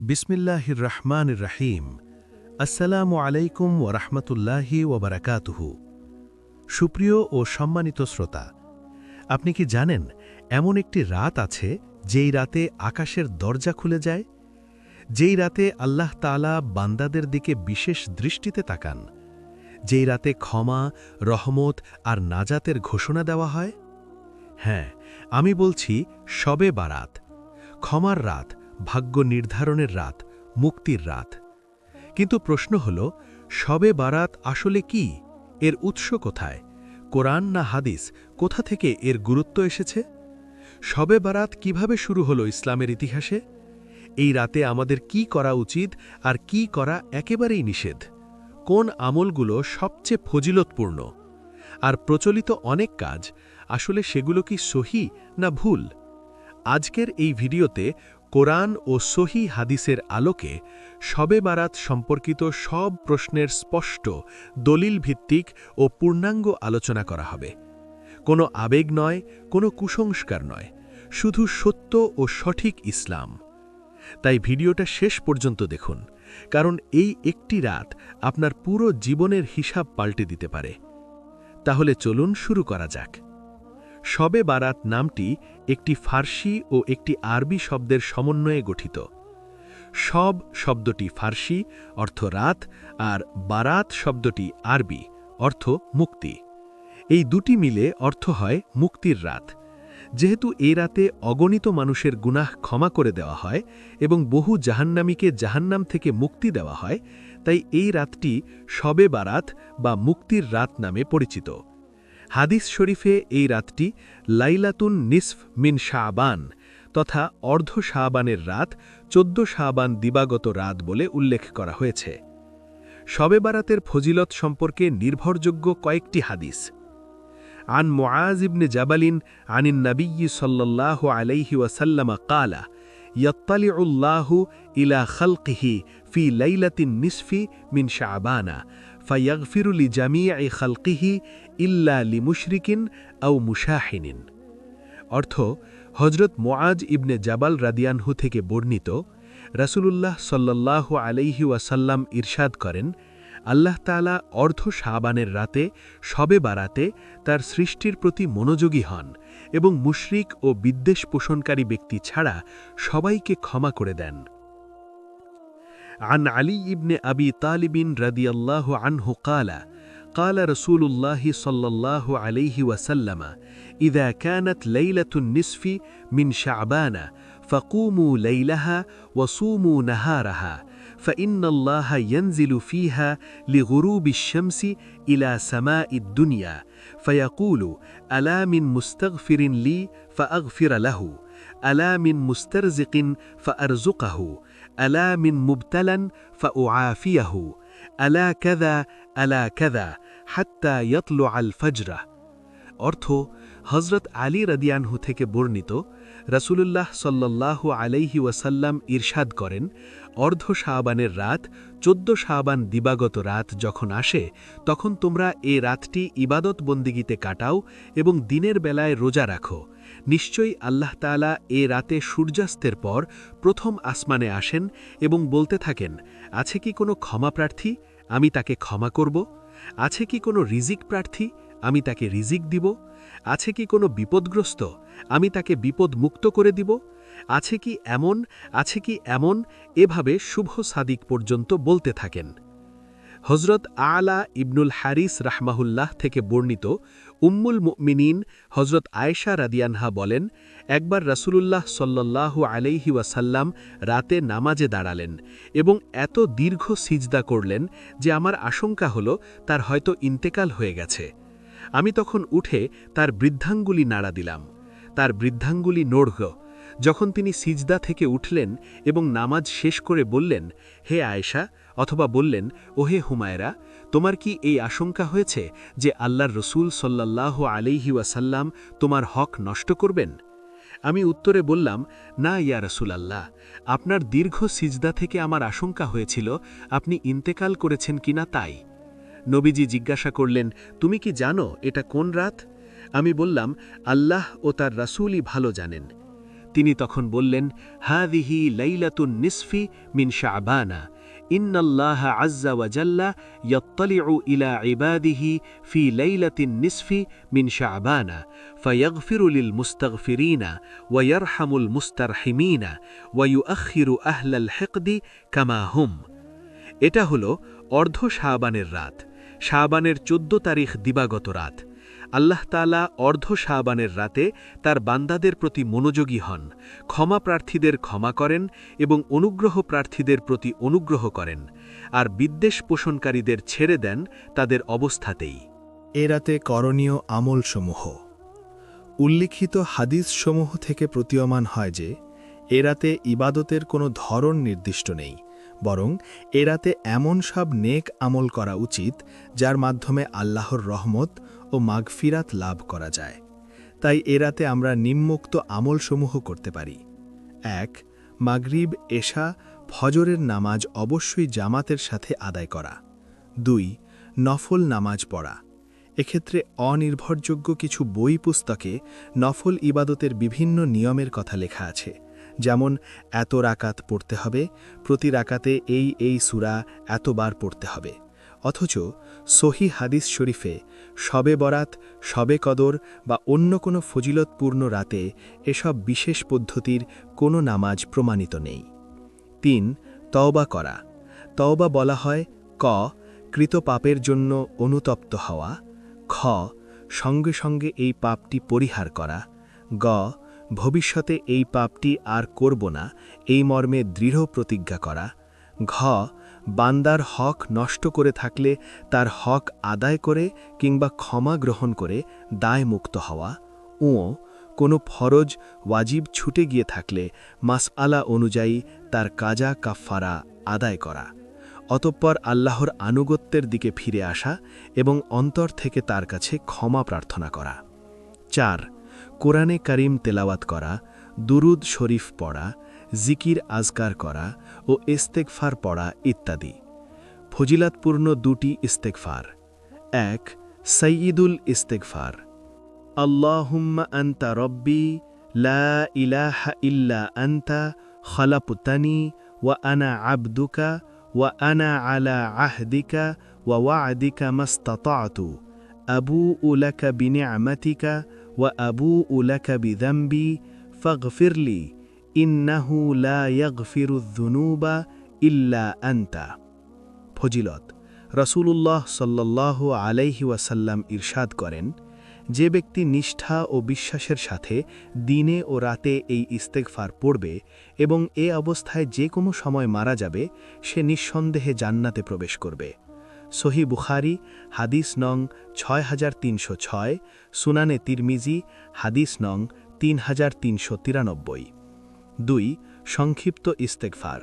বিসমিল্লাহির রহমানির রহিম। আসসালামু আলাইকুম ওরহমতুল্লাহি ওবরাকাতুহু। সুপ্রিয় ও সম্মানিত শ্রোতা, আপনি কি জানেন এমন একটি রাত আছে যেই রাতে আকাশের দরজা খুলে যায়, যেই রাতে আল্লাহ তাআলা বান্দাদের দিকে বিশেষ দৃষ্টিতে তাকান, যেই রাতে ক্ষমা, রহমত আর নাজাতের ঘোষণা দেওয়া হয়? হ্যাঁ, আমি বলছি শবে বারাত, ক্ষমার রাত, ভাগ্য নির্ধারণের রাত, মুক্তির রাত। কিন্তু প্রশ্ন হল, শবে বারাত আসলে কি? এর উৎস কোথায়? কোরআন না হাদিস? কোথা থেকে এর গুরুত্ব এসেছে? শবে বারাত কিভাবে শুরু হলো ইসলামের ইতিহাসে? এই রাতে আমাদের কি করা উচিত আর কি করা একেবারেই নিষেধ? কোন আমলগুলো সবচেয়ে ফজিলতপূর্ণ? আর প্রচলিত অনেক কাজ, আসলে সেগুলো কি সহি না ভুল? আজকের এই ভিডিওতে কোরআন ও সহি হাদিসের আলোকে শবে বারাত সম্পর্কিত সব প্রশ্নের স্পষ্ট, দলিল ভিত্তিক ও পূর্ণাঙ্গ আলোচনা করা হবে। কোনো আবেগ নয়, কোনো কুসংস্কার নয়, শুধু সত্য ও সঠিক ইসলাম। তাই ভিডিওটা শেষ পর্যন্ত দেখুন, কারণ এই একটি রাত আপনার পুরো জীবনের হিসাব পাল্টে দিতে পারে। তাহলে চলুন শুরু করা যাক। শবে বারাত নামটি একটি ফার্সি ও একটি আরবি শব্দের সমন্বয়ে গঠিত। শব শব্দটি ফার্সি, অর্থ রাত, আর বারাত শব্দটি আরবি, অর্থ মুক্তি। এই দুটি মিলে অর্থ হয় মুক্তির রাত। যেহেতু এই রাতে অগণিত মানুষের গুনাহ ক্ষমা করে দেওয়া হয় এবং বহু জাহান্নামীকে জাহান্নাম থেকে মুক্তি দেওয়া হয়, তাই এই রাতটি শবে বারাত বা মুক্তির রাত নামে পরিচিত। হাদিস শরীফে এই রাতটি লাইলাতুন নিসফ মিন শাবান তথা অর্ধ শাবানের রাত, 14 শাবান দিবাগত রাত বলে উল্লেখ করা হয়েছে। শবে বারাতের ফজিলত সম্পর্কে নির্ভরযোগ্য কয়েকটি হাদিস। আন মুআজ ইবনে জাবালিন আনিন নবিয়্যি সাল্লাল্লাহু আলাইহি ওয়াসাল্লাম ক্বালা ইয়াত্তালিউল্লাহু ইলা খালকিহি ফি লাইলাতিন নিসফি মিন শাবানা ফায়াগফিরু লিজামিই খালকিহি ইল্লা লিমুশরিকিন আও মুশাহিনিন। অর্থ, হযরত মুআজ ইবনে জাবাল রাদিয়ানহু থেকে বর্ণিত, রাসূলুল্লাহ সাল্লাল্লাহু আলাইহি ওয়াসাল্লাম ইরশাদ করেন, আল্লাহ তাআলা অর্ধ শাবানের রাতে শবে বারাতে তার সৃষ্টির প্রতি মনোযোগী হন এবং মুশরিক ও বিদ্বেষ পোষণকারী ব্যক্তি ছাড়া সবাইকে ক্ষমা করে দেন। عن علي بن أبي طالب رضي الله عنه قال رسول الله صلى الله عليه وسلم إذا كانت ليلة النصف من شعبان فقوموا ليلها وصوموا نهارها فإن الله ينزل فيها لغروب الشمس إلى سماء الدنيا فيقول ألا من مستغفر لي فأغفر له ألا من مسترزق فأرزقه ألا من مبتلا فأعافيه ألا كذا ألا كذا حتى يطلع الفجر। অর্থ, হযরত আলী রাদিয়ানহু থেকে বর্ণিত, রাসূলুল্লাহ সাল্লাল্লাহু আলাইহি ওয়াসাল্লাম ইরশাদ করেন, অর্ধ শাবানের রাত, 14 শাবান দিবাগত রাত যখন আসে, তখন তোমরা এ রাতটি ইবাদত বন্দিগিতে কাটাও এবং দিনের বেলায় রোজা রাখো। নিশ্চয়ই আল্লাহ তাআলা এ রাতে সূর্যাস্তের পর প্রথম আসমানে আসেন এবং বলতে থাকেন, আছে কি কোনো ক্ষমা প্রার্থী? আমি তাকে ক্ষমা করব। আছে কি কোনো রিজিক প্রার্থী? আমি তাকে রিজিক দিব। আছে কি কোনো বিপদগ্রস্ত? আমি তাকে বিপদ মুক্ত করে দিব। আছে কি এমন, আছে কি এমন, এভাবে শুভ সাদিক পর্যন্ত বলতে থাকেন। হযরত আলা ইবনুল হারিস রাহমাহুল্লাহ থেকে বর্ণিত, উম্মুল মুমিনিন হযরত আয়েশা রাদিয়ানহা বলেন, একবার রাসূলুল্লাহ সাল্লাল্লাহু আলাইহি ওয়াসাল্লাম রাতে নামাজে দাঁড়ালেন এবং এত দীর্ঘ সিজদা করলেন যে আমার আশঙ্কা হলো তার হয়তো ইন্তেকাল হয়ে গেছে। আমি তখন উঠে তার বৃদ্ধাঙ্গুলি নাড়া দিলাম। তার বৃদ্ধাঙ্গুলি নড়ল। যখন তিনি সিজদা থেকে উঠলেন এবং নামাজ শেষ করে বললেন, হে আয়েশা, অথবা বললেন, ওহে হুমায়রা, তোমার কি এই আশঙ্কা হয়েছে যে আল্লাহর রসূল সাল্লাল্লাহু আলাইহি ওয়াসাল্লাম তোমার হক নষ্ট করবেন? আমি উত্তরে বললাম, না ইয়া রাসূলাল্লাহ, আপনার দীর্ঘ সিজদা থেকে আমার আশঙ্কা হয়েছিল আপনি ইন্তেকাল করেছেন কিনা তাই। নবীজি জিজ্ঞাসা করলেন, তুমি কি জানো এটা কোন রাত? আমি বললাম, আল্লাহ ও তার রাসূলই ভালো জানেন। তিনি তখন বললেন, হাযিহি লাইলাতুন নিসফি মিন শাবানা ইন্নাল্লাহা আযযা ওয়া জাল্লা ইয়াত্তালিউ ইলা ইবাদিহি ফি লাইলাতিন নিসফি মিন শাবানা ফায়াগফিরু লিল মুস্তাগফিরিনা ওয়া ইয়ারহামুল মুস্তারহিমিনা ওয়া ইউআখিরু আহলাল হিকদি কামা হুম। এটা হলো অর্ধ শাবানের রাত, শাবানের 14 তারিখ দিবাগত রাত। আল্লাহ তাআলা অর্ধ শাবানের রাতে তার বান্দাদের প্রতি মনোযোগী হন, ক্ষমা প্রার্থীদের ক্ষমা করেন এবং অনুগ্রহ প্রার্থীদের প্রতি অনুগ্রহ করেন, আর বিদ্বেষ পোষণকারীদের ছেড়ে দেন তাদের অবস্থাতেই। এ রাতে করণীয় আমলসমূহ। উল্লিখিত হাদিসসমূহ থেকে প্রতীয়মান হয় যে এ রাতে ইবাদতের কোনো ধরন নির্দিষ্ট নেই, বরং এ রাতে এমন সব নেক আমল করা উচিত যার মাধ্যমে আল্লাহর রহমত ও মাগফিরাত লাভ করা যায়। তাই এ রাতে আমরা নিম্নোক্ত আমলসমূহ করতে পারি। ১. মাগরিব, এশা, ফজরের নামাজ অবশ্যই জামাতের সাথে আদায় করা। ২. নফল নামাজ পড়া। এক্ষেত্রে অনির্ভরযোগ্য কিছু বই পুস্তকে নফল ইবাদতের বিভিন্ন নিয়মের কথা লেখা আছে, যেমন এত রাকাত পড়তে হবে, প্রতি রাকাতে এই সূরা এতবার পড়তে হবে। অথচ সহি হাদিস শরীফে শবে বরাত, শবে কদর বা অন্য কোনো ফজিলতপূর্ণ রাতে এসব বিশেষ পদ্ধতির কোনো নামাজ প্রমাণিত নেই। ৩. তওবা করা। তওবা বলা হয় ক. কৃত পাপের জন্য অনুতপ্ত হওয়া, খ. সঙ্গে সঙ্গে এই পাপটি পরিহার করা, গ. ভবিষ্যতে এই পাপটি আর করব না এই মর্মে দৃঢ় প্রতিজ্ঞা করা, ঘ. বান্দার হক নষ্ট করে থাকলে তার হক আদায় করে কিংবা ক্ষমা গ্রহণ করে দায়মুক্ত হওয়া, ও কোনো ফরজ ওয়াজিব ছুটে গিয়ে থাকলে মাসআলা অনুযায়ী তার কাজা কাফফারা আদায় করা, অতঃপর আল্লাহর আনুগত্যের দিকে ফিরে আসা এবং অন্তর থেকে তার কাছে ক্ষমা প্রার্থনা করা। ৪. কোরআনে কারিম তেলাওয়াত করা, দুরুদ শরীফ পড়া, জিকির আজকার করা ও ইস্তেগফার পড়া ইত্যাদি। ফজিলাতপূর্ণ 2টি ইস্তেগফার। ১. সাইয়্যিদুল ইস্তেগফার। আল্লাহুম্মা আনতা রব্বি লা ইলাহা ইল্লা আনতা খলাকতানি ওয়া আনা আবদুকা ওয়া আনা আলা আহদিকা ওয়া ওয়া'দিকা মাসতাতা'তু আবুউ লাকা বিনি'মাতিকা ওয়া আবুউ লাকা বিযামবি ফাগফিরলি ইন্নাহু লা ইয়াগফিরুয যুনুবা ইল্লা আনতা। ফজিলত। রাসূলুল্লাহ সাল্লাল্লাহু আলাইহি ওয়াসাল্লাম ইরশাদ করেন, যে ব্যক্তি নিষ্ঠা ও বিশ্বাসের সাথে দিনে ও রাতে এই ইস্তেগফার পড়বে এবং এ অবস্থায় যে কোনো সময় মারা যাবে, সে নিঃসন্দেহে জান্নাতে প্রবেশ করবে। সহিহ বুখারী হাদিস নং 6306, সুনানে তিরমিজি হাদিস নং 3393। ২. সংক্ষিপ্ত ইস্তেগফার।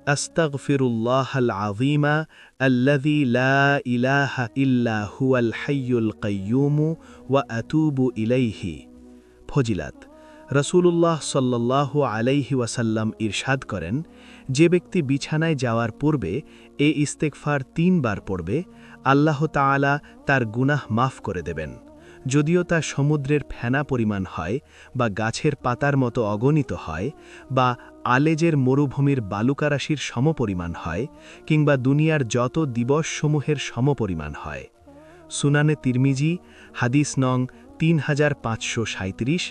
আস্তাগফিরুল্লাহাল আযীমা আল্লাযী লা ইলাহা ইল্লা হুয়াল হাইয়ুল কাইয়্যুম ওয়া আতুবু ইলাইহি। ফজিলাত। রাসূলুল্লাহ সাল্লাল্লাহু আলাইহি ওয়াসাল্লাম ইরশাদ করেন, যে ব্যক্তি বিছানায় যাওয়ার পূর্বে এ ইস্তেগফার 3 বার পড়বে, আল্লাহ তাআলা তার গুনাহ মাফ করে দেবেন, যদিও তা সমুদ্রের ফেনা পরিমাণ হয় বা গাছের পাতার মতো অগণিত হয় বা আলেজের মরুভূমির বালুকারাশির সমপরিমাণ হয় কিংবা দুনিয়ার যত দিবসসমূহের সমপরিমাণ হয়। সুনানে তিরমিজি হাদিস নং 3537,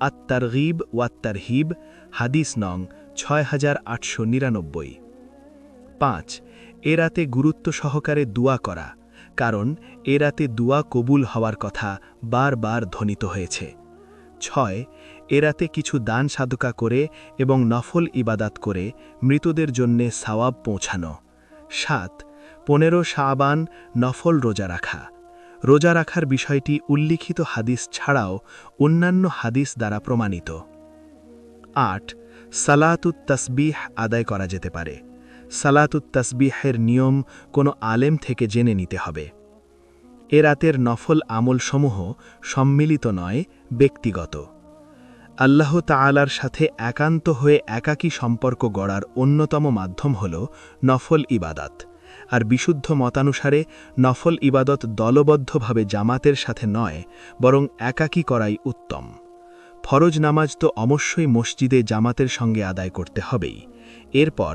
আত-তারগীব ওয়াত তারহিব হাদিস নং 6899। ৫. এ রাতে গুরুত্ব সহকারে দোয়া করা, কারণ এ রাতে দোয়া কবুল হওয়ার কথা বারবার ধ্বনিত হয়েছে। ৬. এ রাতে কিছু দান সাদকা করে এবং নফল ইবাদাত করে মৃতদের জন্যে সওয়াব পৌঁছানো। ৭. 15 শাবান নফল রোজা রাখা। রোজা রাখার বিষয়টি উল্লিখিত হাদিস ছাড়াও অন্যান্য হাদিস দ্বারা প্রমাণিত। ৮. সালাতুত তাসবিহ আদায় করা যেতে পারে। সালাতুত তাসবিহের নিয়ম কোনো আলেম থেকে জেনে নিতে হবে। এ রাতের নফল আমলসমূহ সম্মিলিত নয়, ব্যক্তিগত। আল্লাহ তাআলার সাথে একান্ত হয়ে একাকী সম্পর্ক গড়ার অন্যতম মাধ্যম হল নফল ইবাদত, আর বিশুদ্ধ মতানুসারে নফল ইবাদত দলবদ্ধভাবে জামাতের সাথে নয়, বরং একাকী করাই উত্তম। ফরজ নামাজ তো অবশ্যই মসজিদে জামাতের সঙ্গে আদায় করতে হবেই। এরপর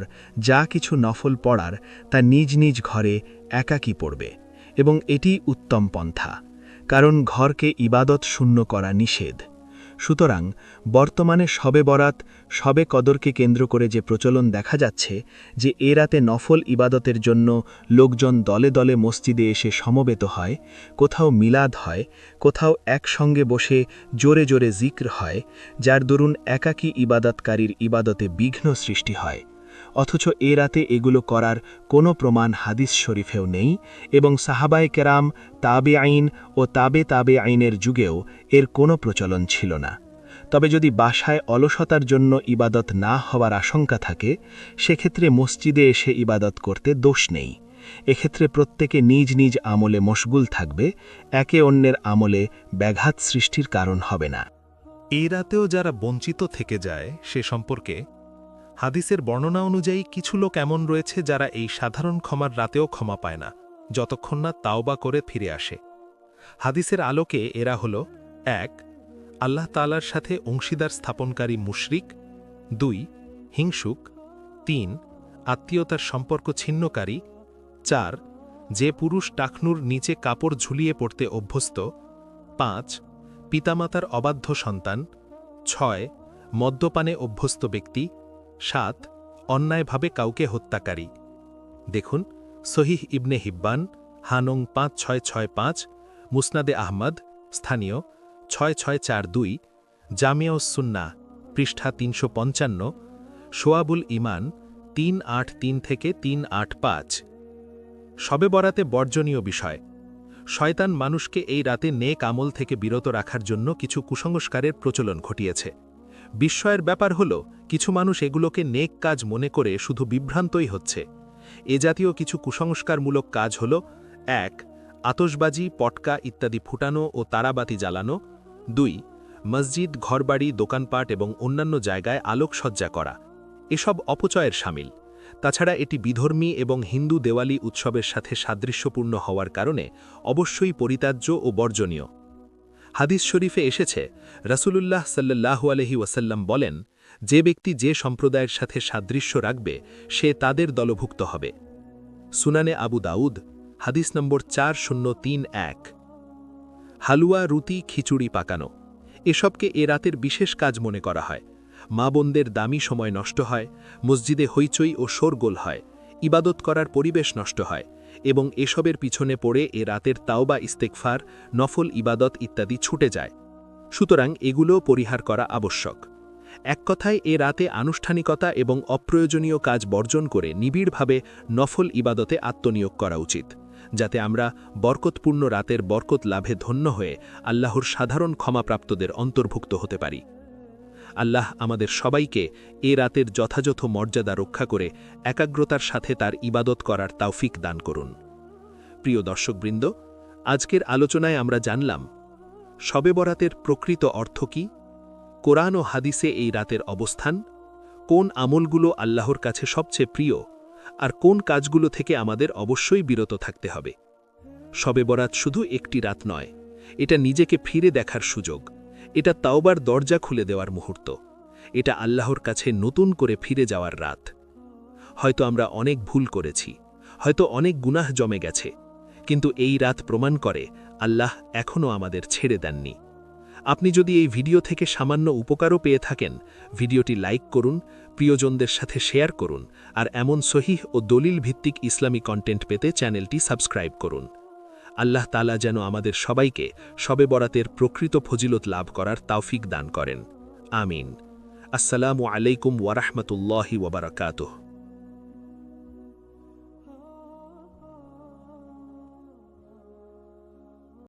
যা কিছু নফল পড়ার তা নিজ নিজ ঘরে একাকী পড়বে, এবং এটি উত্তম পন্থা, কারণ ঘরকে ইবাদত শূন্য করা নিষেধ। সুতরাং বর্তমানে শবে বরাত, শবে কদরকে কেন্দ্র করে যে প্রচলন দেখা যাচ্ছে যে এ রাতে নফল ইবাদতের জন্য লোকজন দলে দলে মসজিদে এসে সমবেত হয়, কোথাও মিলাদ হয়, কোথাও একসঙ্গে বসে জোরে জোরে জিক্র হয়, যার দরুন একাকী ইবাদতকারীর ইবাদতে বিঘ্ন সৃষ্টি হয়। অথচ এ রাতে এগুলো করার কোনো প্রমাণ হাদিস শরীফেও নেই, এবং সাহাবায়ে কেরাম, তাবে আইন ও তাবে আইনের যুগেও এর কোনো প্রচলন ছিল না। তবে যদি বাসায় অলসতার জন্য ইবাদত না হওয়ার আশঙ্কা থাকে, সেক্ষেত্রে মসজিদে এসে ইবাদত করতে দোষ নেই। এক্ষেত্রে প্রত্যেকে নিজ নিজ আমলে মশগুল থাকবে, একে অন্যের আমলে ব্যাঘাত সৃষ্টির কারণ হবে না। এই রাতেও যারা বঞ্চিত থেকে যায় সে সম্পর্কে হাদিসের বর্ণনা অনুযায়ী কিছু লোক এমন রয়েছে যারা এই সাধারণ ক্ষমার রাতেও ক্ষমা পায় না, যতক্ষণ না তাওবা করে ফিরে আসে। হাদিসের আলোকে এরা হল: ১. আল্লাহ তাআলার সাথে অংশীদার স্থাপনকারী মুশরিক, ২. হিংসুক, ৩. আত্মীয়তার সম্পর্ক ছিন্নকারী, ৪. যে পুরুষ টাকনুর নিচে কাপড় ঝুলিয়ে পড়তে অভ্যস্ত, ৫. পিতামাতার অবাধ্য সন্তান, ৬. মদ্যপানে অভ্যস্ত ব্যক্তি, ৭. অন্যায়ভাবে কাউকে হত্যাকারী। দেখুন সহিহ ইবনে হিব্বান, হানং 5665, মুসনাদে আহমদ, স্থানীয় 6642, জামিয়াউস সুন্নাহ, পৃষ্ঠা 355, শোয়াবুল ইমান 383 থেকে 385। শবে বরাতে বর্জনীয় বিষয়: শয়তান মানুষকে এই রাতে নেক আমল থেকে বিরত রাখার জন্য কিছু কুসংস্কারের প্রচলন ঘটিয়েছে। বিস্ময়ের ব্যাপার হল, কিছু মানুষ এগুলোকে নেক কাজ মনে করে শুধু বিভ্রান্তই হচ্ছে। এ জাতীয় কিছু কুসংস্কারমূলক কাজ হল: ১. আতশবাজি, পটকা ইত্যাদি ফুটানো ও তারাবাতি জ্বালানো, ২. মসজিদ, ঘরবাড়ি, দোকানপাট এবং অন্যান্য জায়গায় আলোকসজ্জা করা। এসব অপচয়ের শামিল। তাছাড়া এটি বিধর্মী এবং হিন্দু দেওয়ালি উৎসবের সাথে সাদৃশ্যপূর্ণ হওয়ার কারণে অবশ্যই পরিত্যাজ্য ও বর্জনীয়। হাদিস শরীফে এসেছে, রাসূলুল্লাহ সাল্লাল্লাহু আলাইহি ওয়াসাল্লাম বলেন, যে ব্যক্তি যে সম্প্রদায়ের সাথে সাদৃশ্য রাখবে সে তাদের দলভুক্ত হবে। সুনানে আবু দাউদ, হাদিস নম্বর 4031। হালুয়া, রুটি, খিচুড়ি পাকানো, এসবকে এ রাতের বিশেষ কাজ মনে করা হয়। মা বোনদের দামি সময় নষ্ট হয়, মসজিদে হইচই ও শোরগোল হয়, ইবাদত করার পরিবেশ নষ্ট হয়, এবং এসবের পিছনে পড়ে এ রাতের তাওবা, ইস্তেগফার, নফল ইবাদত ইত্যাদি ছুটে যায়। সুতরাং এগুলো পরিহার করা আবশ্যক। এক কথায় এ রাতে আনুষ্ঠানিকতা এবং অপ্রয়োজনীয় কাজ বর্জন করে নিবিড়ভাবে নফল ইবাদতে আত্মনিয়োগ করা উচিত, যাতে আমরা বরকতপূর্ণ রাতের বরকত লাভে ধন্য হয়ে আল্লাহর সাধারণ ক্ষমাপ্রাপ্তদের অন্তর্ভুক্ত হতে পারি। আল্লাহ আমাদের সবাইকে এ রাতের যথাযথ মর্যাদা রক্ষা করে একাগ্রতার সাথে তার ইবাদত করার তৌফিক দান করুন। প্রিয় দর্শকবৃন্দ, আজকের আলোচনায় আমরা জানলাম শবে বরাতের প্রকৃত অর্থ কী, কোরআন ও হাদিসে এই রাতের অবস্থান, কোন আমলগুলো আল্লাহর কাছে সবচেয়ে প্রিয়, আর কোন কাজগুলো থেকে আমাদের অবশ্যই বিরত থাকতে হবে। শবে বরাত শুধু একটি রাত নয়, এটা নিজেকে ফিরে দেখার সুযোগ, এটা তাওবার দরজা খুলে দেওয়ার মুহূর্ত, এটা আল্লাহর কাছে নতুন করে ফিরে যাওয়ার রাত। হয়তো আমরা অনেক ভুল করেছি, হয়তো অনেক গুনাহ জমে গেছে, কিন্তু এই রাত প্রমাণ করে আল্লাহ এখনও আমাদের ছেড়ে দেননি। আপনি যদি এই ভিডিও থেকে সামান্য উপকারও পেয়ে থাকেন, ভিডিওটি লাইক করুন, প্রিয়জনদের সাথে শেয়ার করুন, আর এমন সহিহ ও দলিল ভিত্তিক ইসলামী কন্টেন্ট পেতে চ্যানেলটি সাবস্ক্রাইব করুন। আল্লাহ তাআলা যেন আমাদের সবাইকে শবে বরাতের প্রকৃত ফজিলত লাভ করার তৌফিক দান করেন। আমিন। আসসালামু আলাইকুম ওয়া রাহমাতুল্লাহি ওয়া বারাকাতুহু।